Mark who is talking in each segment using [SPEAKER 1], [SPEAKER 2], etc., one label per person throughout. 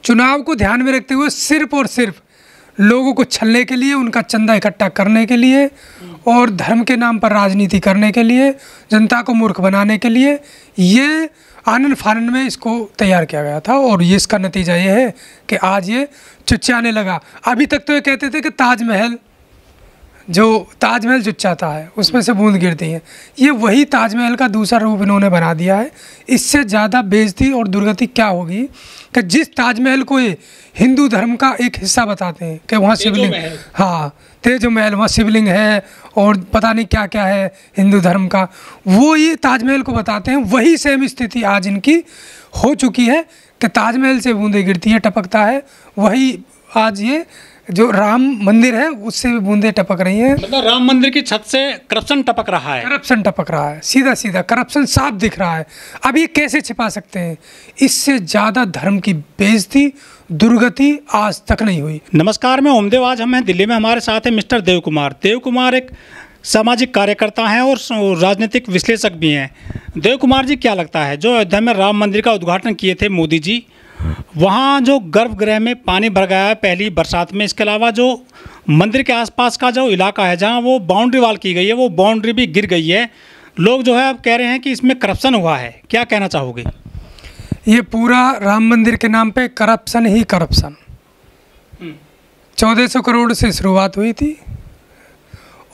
[SPEAKER 1] चुनाव को ध्यान में रखते हुए सिर्फ और सिर्फ लोगों को छलने के लिए, उनका चंदा इकट्ठा करने के लिए और धर्म के नाम पर राजनीति करने के लिए, जनता को मूर्ख बनाने के लिए ये आनन फानन में इसको तैयार किया गया था। और ये इसका नतीजा ये है कि आज ये चुच्चाने लगा। अभी तक तो ये कहते थे कि ताजमहल चुच्चाता है, उसमें से बूंद गिरती है। ये वही ताजमहल का दूसरा रूप इन्होंने बना दिया है। इससे ज़्यादा बेइज्जती और दुर्गति क्या होगी कि जिस ताजमहल को ये हिंदू धर्म का एक हिस्सा बताते हैं कि वहाँ शिवलिंग, हाँ तेजो महल, वहाँ शिवलिंग है और पता नहीं क्या क्या है हिंदू धर्म का, वो ये ताजमहल को बताते हैं। वही सेम स्थिति आज इनकी हो चुकी है कि ताजमहल से बूंदें गिरती है, टपकता है। वही आज ये जो राम मंदिर है उससे भी बूंदें टपक रही हैं।
[SPEAKER 2] मतलब राम मंदिर की छत से करप्शन टपक रहा है,
[SPEAKER 1] करप्शन टपक रहा है, सीधा सीधा करप्शन साफ दिख रहा है। अब ये कैसे छिपा सकते हैं? इससे ज़्यादा धर्म की बेइज्जती, दुर्गति आज तक नहीं हुई।
[SPEAKER 2] नमस्कार, मैं ओमदेव। आज हम हैं दिल्ली में, हमारे साथ है मिस्टर देव कुमार। देव कुमार एक सामाजिक कार्यकर्ता हैं और राजनीतिक विश्लेषक भी हैं। देव कुमार जी, क्या लगता है जो अयोध्या में राम मंदिर का उद्घाटन किए थे मोदी जी, वहाँ जो गर्भगृह में पानी भर गया है पहली बरसात में, इसके अलावा जो मंदिर के आसपास का जो इलाका है जहाँ वो बाउंड्री वाल की गई है, वो बाउंड्री भी गिर गई है। लोग जो है अब कह रहे हैं कि इसमें करप्शन हुआ है, क्या कहना चाहोगे?
[SPEAKER 1] ये पूरा राम मंदिर के नाम पे करप्शन ही करप्शन। 1400 करोड़ से शुरुआत हुई थी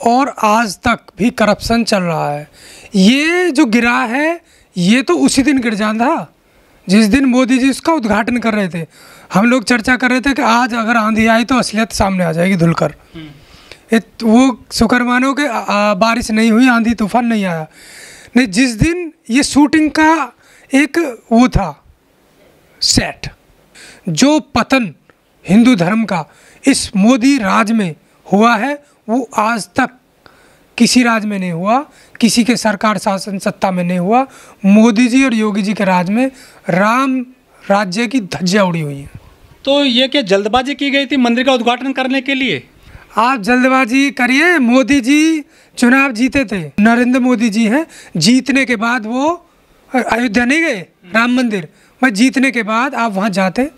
[SPEAKER 1] और आज तक भी करप्शन चल रहा है। ये जो गिरा है ये तो उसी दिन गिर जाना था जिस दिन मोदी जी उसका उद्घाटन कर रहे थे। हम लोग चर्चा कर रहे थे कि आज अगर आंधी आई तो असलियत सामने आ जाएगी धुलकर। वो शुक्र मानो कि बारिश नहीं हुई, आंधी तूफान नहीं आया। नहीं, जिस दिन ये शूटिंग का एक वो था सेट, जो पतन हिंदू धर्म का इस मोदी राज में हुआ है वो आज तक किसी राज में नहीं हुआ, किसी के सरकार शासन सत्ता में नहीं हुआ। मोदी जी और योगी जी के राज में राम राज्य की धज्जियां उड़ी हुई हैं।
[SPEAKER 2] तो ये क्या जल्दबाजी की गई थी मंदिर का उद्घाटन करने के लिए?
[SPEAKER 1] आप जल्दबाजी करिए, मोदी जी चुनाव जीते थे, नरेंद्र मोदी जी हैं, जीतने के बाद वो अयोध्या नहीं गए राम मंदिर में। जीतने के बाद आप वहाँ जाते।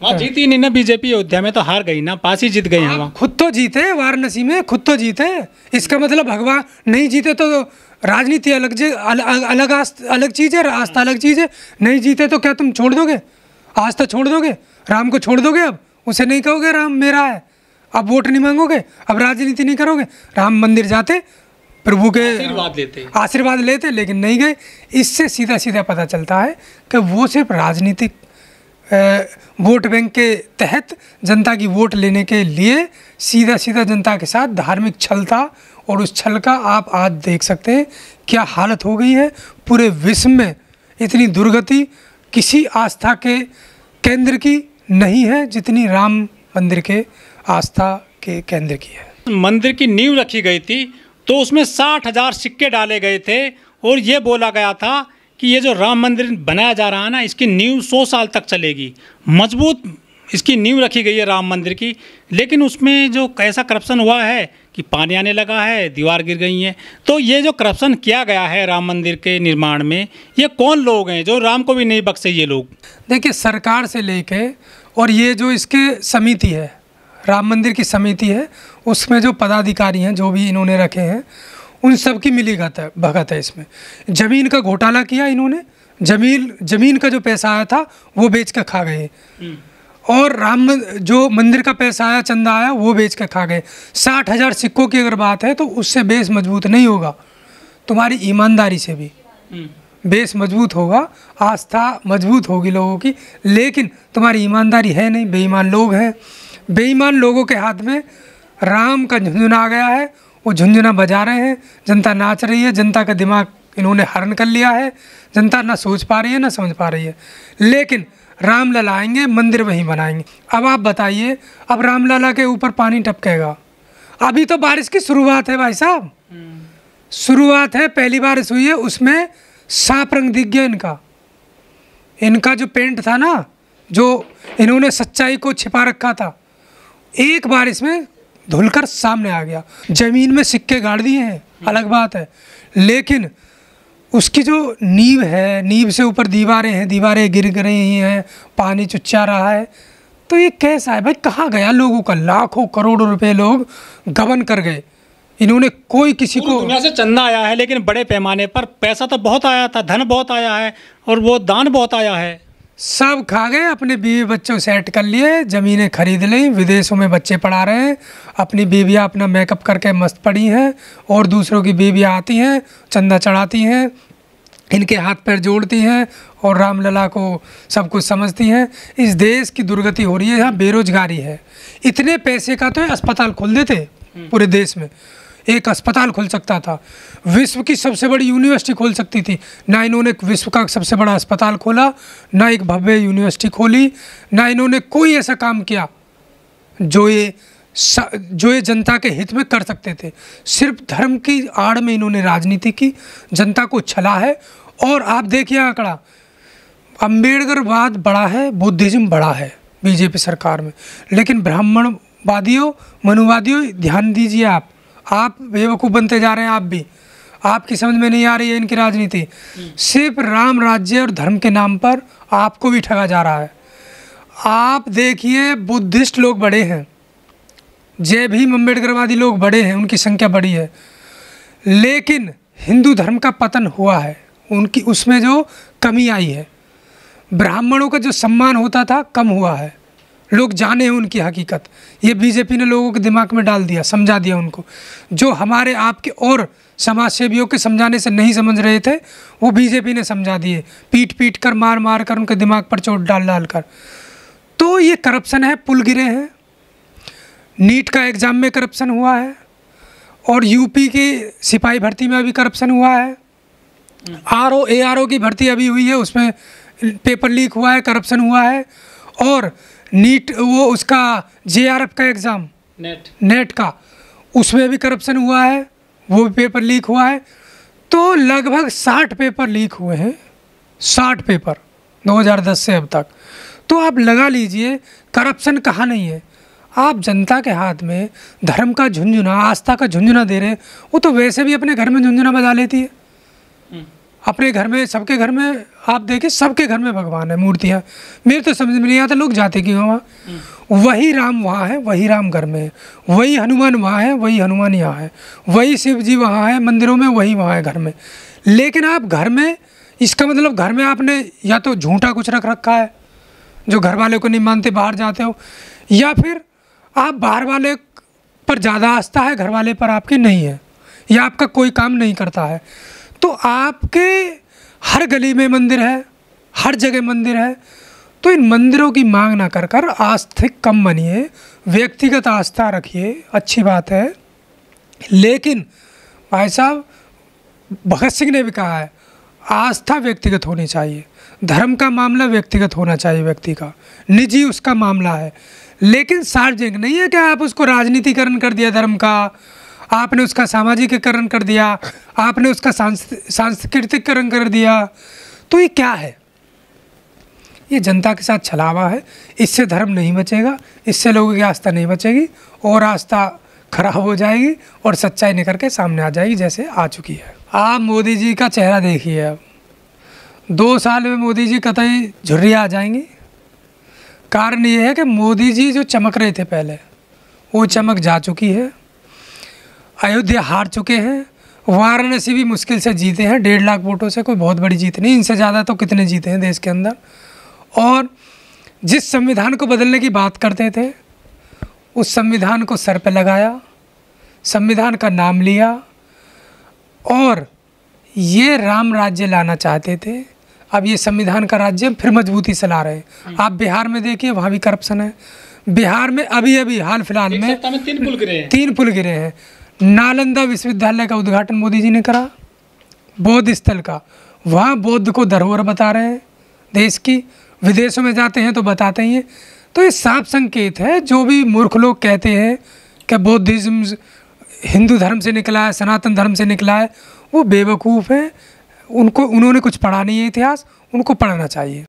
[SPEAKER 2] वहाँ जीती नहीं ना बीजेपी, अयोध्या में तो हार गई ना, पास ही जीत गई है। वहाँ
[SPEAKER 1] खुद तो जीते, वाराणसी में खुद तो जीते। इसका मतलब भगवान नहीं जीते तो राजनीति अलग चीज़ है, आस्था अलग चीज़ है। नहीं जीते तो क्या तुम छोड़ दोगे? आस्था छोड़ दोगे? राम को छोड़ दोगे? अब उसे नहीं कहोगे राम मेरा है, अब वोट नहीं मांगोगे, अब राजनीति नहीं करोगे। राम मंदिर जाते, प्रभु के आशीर्वाद लेते, लेकिन नहीं गए। इससे सीधा सीधा पता चलता है कि वो सिर्फ राजनीतिक वोट बैंक के तहत जनता की वोट लेने के लिए सीधा सीधा जनता के साथ धार्मिक छल था। और उस छल का आप आज देख सकते हैं क्या हालत हो गई है। पूरे विश्व में इतनी दुर्गति किसी आस्था के केंद्र की नहीं है जितनी राम मंदिर के आस्था के केंद्र की है।
[SPEAKER 2] मंदिर की नींव रखी गई थी तो उसमें 60,000 सिक्के डाले गए थे और ये बोला गया था कि ये जो राम मंदिर बनाया जा रहा है ना, इसकी नींव 100 साल तक चलेगी। मजबूत इसकी नींव रखी गई है राम मंदिर की। लेकिन उसमें जो कैसा करप्शन हुआ है कि पानी आने लगा है, दीवार गिर गई है। तो ये जो करप्शन किया गया है राम मंदिर के निर्माण में, ये कौन लोग हैं जो राम को भी नहीं बख्शे? ये लोग
[SPEAKER 1] देखिए, सरकार से लेके और ये जो इसके समिति है, राम मंदिर की समिति है, उसमें जो पदाधिकारी हैं जो भी इन्होंने रखे हैं, उन सब की मिली भगत है। इसमें ज़मीन का घोटाला किया इन्होंने, ज़मीन का जो पैसा आया था वो बेच कर खा गए। और जो मंदिर का पैसा आया, चंदा आया, वो बेच कर खा गए। 60,000 सिक्कों की अगर बात है तो उससे बेस मजबूत नहीं होगा, तुम्हारी ईमानदारी से भी बेस मजबूत होगा, आस्था मजबूत होगी लोगों की। लेकिन तुम्हारी ईमानदारी है नहीं, बेईमान लोग हैं। बेईमान लोगों के हाथ में राम का झुंझुना आ गया है, वो झुंझुना बजा रहे हैं, जनता नाच रही है, जनता का दिमाग इन्होंने हरण कर लिया है। जनता ना सोच पा रही है ना समझ पा रही है। लेकिन रामलला आएंगे, मंदिर वहीं बनाएंगे। अब आप बताइए, अब रामलला के ऊपर पानी टपकेगा? अभी तो बारिश की शुरुआत है भाई साहब, शुरुआत है, पहली बारिश हुई है, उसमें साफ रंग दिख गया इनका जो पेंट था ना, जो इन्होंने सच्चाई को छिपा रखा था, एक बारिश में धुलकर सामने आ गया। जमीन में सिक्के गाड़ दिए हैं, अलग बात है, लेकिन उसकी जो नींव है, नींव से ऊपर दीवारें हैं, दीवारें गिर रही हैं, पानी चुच्चा रहा है, तो ये कैसा है भाई? कहाँ गया लोगों का? लाखों करोड़ों रुपए लोग गबन कर गए। इन्होंने कोई किसी को,
[SPEAKER 2] दुनिया से चंदा आया है, लेकिन बड़े पैमाने पर पैसा तो बहुत आया था, धन बहुत आया है और वो दान बहुत आया है।
[SPEAKER 1] सब खा गए, अपने बीवी बच्चों सेट कर लिए, ज़मीनें खरीद ली, विदेशों में बच्चे पढ़ा रहे हैं, अपनी बीवियाँ अपना मेकअप करके मस्त पड़ी हैं, और दूसरों की बीवियाँ आती हैं, चंदा चढ़ाती हैं, इनके हाथ पैर जोड़ती हैं और रामलला को सब कुछ समझती हैं। इस देश की दुर्गति हो रही है, यहाँ बेरोजगारी है। इतने पैसे का तो अस्पताल खोल देते पूरे देश में, एक अस्पताल खुल सकता था, विश्व की सबसे बड़ी यूनिवर्सिटी खोल सकती थी। ना इन्होंने विश्व का सबसे बड़ा अस्पताल खोला, ना एक भव्य यूनिवर्सिटी खोली, ना इन्होंने कोई ऐसा काम किया जो ये जनता के हित में कर सकते थे। सिर्फ धर्म की आड़ में इन्होंने राजनीति की, जनता को छला है। और आप देखिए आंकड़ा, अम्बेडकरवाद बड़ा है, बुद्धिज्म बड़ा है बीजेपी सरकार में, लेकिन ब्राह्मणवादियों, मनुवादियों, ध्यान दीजिए, आप बेवकूफ़ बनते जा रहे हैं। आप भी, आपकी समझ में नहीं आ रही है इनकी राजनीति। सिर्फ राम राज्य और धर्म के नाम पर आपको भी ठगा जा रहा है। आप देखिए, बुद्धिस्ट लोग बड़े हैं, जय भीम अम्बेडकरवादी लोग बड़े हैं, उनकी संख्या बड़ी है, लेकिन हिंदू धर्म का पतन हुआ है, उनकी उसमें जो कमी आई है, ब्राह्मणों का जो सम्मान होता था कम हुआ है, लोग जाने हैं उनकी हकीकत। ये बीजेपी ने लोगों के दिमाग में डाल दिया, समझा दिया उनको। जो हमारे आपके और समाज सेवियों के समझाने से नहीं समझ रहे थे, वो बीजेपी ने समझा दिए, पीट पीट कर, मार मार कर, उनके दिमाग पर चोट डाल डाल कर। तो ये करप्शन है, पुल गिरे हैं, नीट का एग्ज़ाम में करप्शन हुआ है, और यूपी की सिपाही भर्ती में अभी करप्शन हुआ है, ARO की भर्ती अभी हुई है, उसमें पेपर लीक हुआ है, करप्शन हुआ है, और नीट वो उसका JRF का एग्ज़ाम नेट का, उसमें भी करप्शन हुआ है, वो भी पेपर लीक हुआ है। तो लगभग 60 पेपर लीक हुए हैं, 60 पेपर 2010 से अब तक। तो आप लगा लीजिए करप्शन कहाँ नहीं है। आप जनता के हाथ में धर्म का झुंझुना, आस्था का झुंझुना दे रहे हैं। वो तो वैसे भी अपने घर में झुंझुना बजा लेती है, अपने घर में, सबके घर में। आप देखिए, सबके घर में भगवान है, मूर्तियाँ। मेरे तो समझ में नहीं आता लोग जाते क्यों वहाँ। वही राम वहाँ है, वही राम घर में है, वही हनुमान वहाँ है, वही हनुमान यहाँ है, वही शिव जी वहाँ है मंदिरों में, वही वहाँ है घर में। लेकिन आप घर में, इसका मतलब घर में आपने या तो झूठा कुछ रख रखा है जो घर वाले को नहीं मानते, बाहर जाते हो, या फिर आप बाहर वाले पर ज़्यादा आस्था है, घर वाले पर आपकी नहीं है, या आपका कोई काम नहीं करता है। तो आपके हर गली में मंदिर है, हर जगह मंदिर है। तो इन मंदिरों की मांग ना कर कर आस्थिक कम बनिए, व्यक्तिगत आस्था रखिए, अच्छी बात है। लेकिन भाई साहब, भगत सिंह ने भी कहा है, आस्था व्यक्तिगत होनी चाहिए, धर्म का मामला व्यक्तिगत होना चाहिए, व्यक्ति का निजी उसका मामला है, लेकिन सार्वजनिक नहीं है कि आप उसको राजनीतिकरण कर दिया धर्म का, आपने उसका सामाजिकरण कर दिया, आपने उसका सांस्कृतिकरण कर दिया। तो ये क्या है? ये जनता के साथ छलावा है। इससे धर्म नहीं बचेगा, इससे लोगों की आस्था नहीं बचेगी, और आस्था खराब हो जाएगी और सच्चाई निकल के सामने आ जाएगी, जैसे आ चुकी है। आप मोदी जी का चेहरा देखिए, अब 2 साल में मोदी जी कतई झुर्रियाँ आ जाएंगी। कारण ये है कि मोदी जी जो चमक रहे थे पहले, वो चमक जा चुकी है। अयोध्या हार चुके हैं, वाराणसी भी मुश्किल से जीते हैं, 1.5 लाख वोटों से, कोई बहुत बड़ी जीत नहीं। इनसे ज़्यादा तो कितने जीते हैं देश के अंदर। और जिस संविधान को बदलने की बात करते थे, उस संविधान को सर पे लगाया, संविधान का नाम लिया, और ये राम राज्य लाना चाहते थे। अब ये संविधान का राज्य फिर मजबूती से ला रहे हैं। आप बिहार में देखिए, वहाँ भी करप्शन है। बिहार में अभी हाल फिलहाल में 3 पुल गिरे हैं। नालंदा विश्वविद्यालय का उद्घाटन मोदी जी ने करा, बौद्ध स्थल का, वहाँ बौद्ध को धरोहर बता रहे हैं देश की। विदेशों में जाते हैं तो बताते ही हैं। तो ये साफ संकेत है, जो भी मूर्ख लोग कहते हैं कि बौद्धिज्म हिंदू धर्म से निकला है, सनातन धर्म से निकला है, वो बेवकूफ़ है। उन्होंने कुछ पढ़ा नहीं है इतिहास, उनको पढ़ना चाहिए।